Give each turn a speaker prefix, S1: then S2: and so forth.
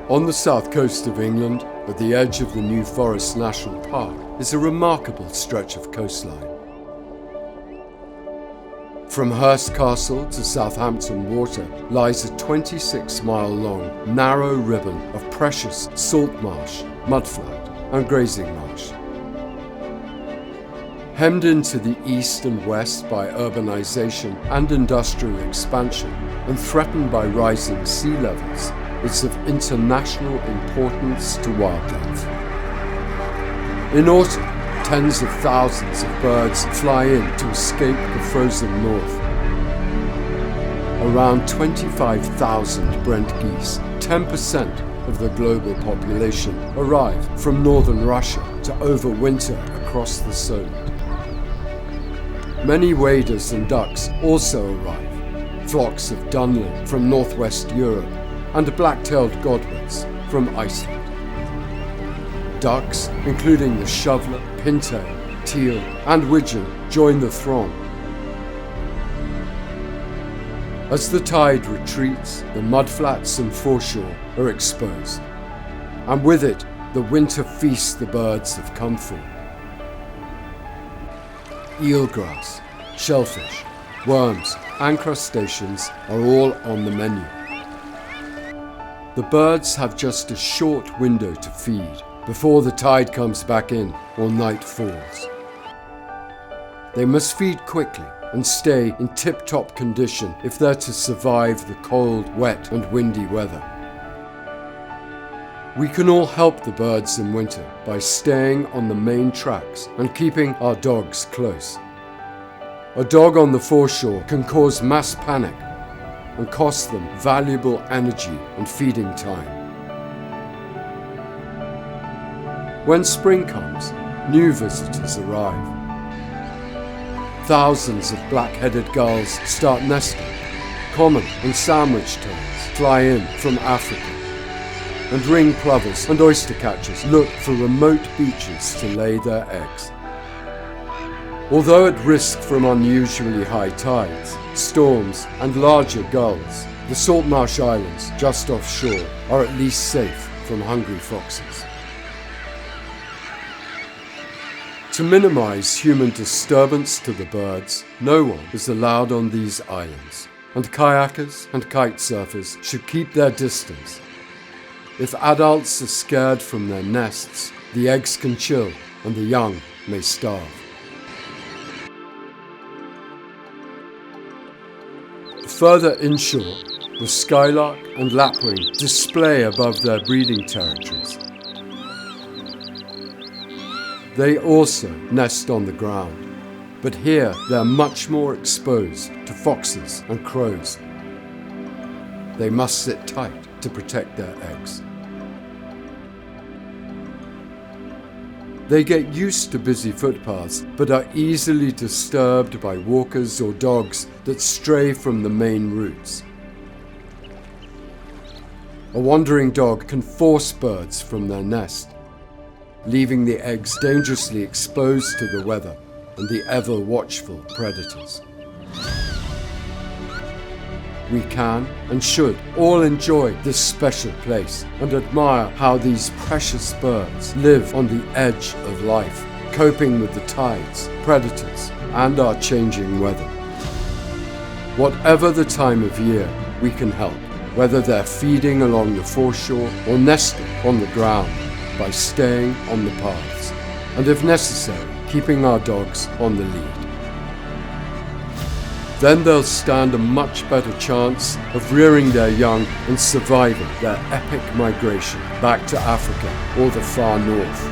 S1: On the south coast of England, at the edge of the New Forest National Park, is a remarkable stretch of coastline. From Hurst Castle to Southampton Water lies a 26-mile-long, narrow ribbon of precious salt marsh, mudflat and grazing marsh. Hemmed in to the east and west by urbanization and industrial expansion, and threatened by rising sea levels, it's of international importance to wildlife. In autumn, tens of thousands of birds fly in to escape the frozen north. Around 25,000 Brent geese, 10% of the global population, arrive from northern Russia to overwinter across the Solent. Many waders and ducks also arrive, flocks of dunlin from northwest Europe and black-tailed godwits from Iceland. Ducks, including the shoveler, pintail, teal and widgeon, join the throng. As the tide retreats, the mudflats and foreshore are exposed, and with it the winter feast the birds have come for. Eelgrass, shellfish, worms and crustaceans are all on the menu. The birds have just a short window to feed before the tide comes back in or night falls. They must feed quickly and stay in tip-top condition if they're to survive the cold, wet and windy weather. We can all help the birds in winter by staying on the main tracks and keeping our dogs close. A dog on the foreshore can cause mass panic and cost them valuable energy and feeding time. When spring comes, new visitors arrive. Thousands of black-headed gulls start nesting. Common and sandwich terns fly in from Africa. And ring plovers and oystercatchers look for remote beaches to lay their eggs. Although at risk from unusually high tides, storms and larger gulls, the salt marsh islands just offshore are at least safe from hungry foxes. To minimize human disturbance to the birds, no one is allowed on these islands, and kayakers and kite surfers should keep their distance. If adults are scared from their nests, the eggs can chill and the young may starve. Further inshore, the skylark and lapwing display above their breeding territories. They also nest on the ground, but here they're much more exposed to foxes and crows. They must sit tight to protect their eggs. They get used to busy footpaths, but are easily disturbed by walkers or dogs that stray from the main routes. A wandering dog can force birds from their nest, leaving the eggs dangerously exposed to the weather and the ever-watchful predators. We can and should all enjoy this special place and admire how these precious birds live on the edge of life, coping with the tides, predators, and our changing weather. Whatever the time of year, we can help, whether they're feeding along the foreshore or nesting on the ground, by staying on the paths, and if necessary, keeping our dogs on the lead. Then they'll stand a much better chance of rearing their young and surviving their epic migration back to Africa or the far north.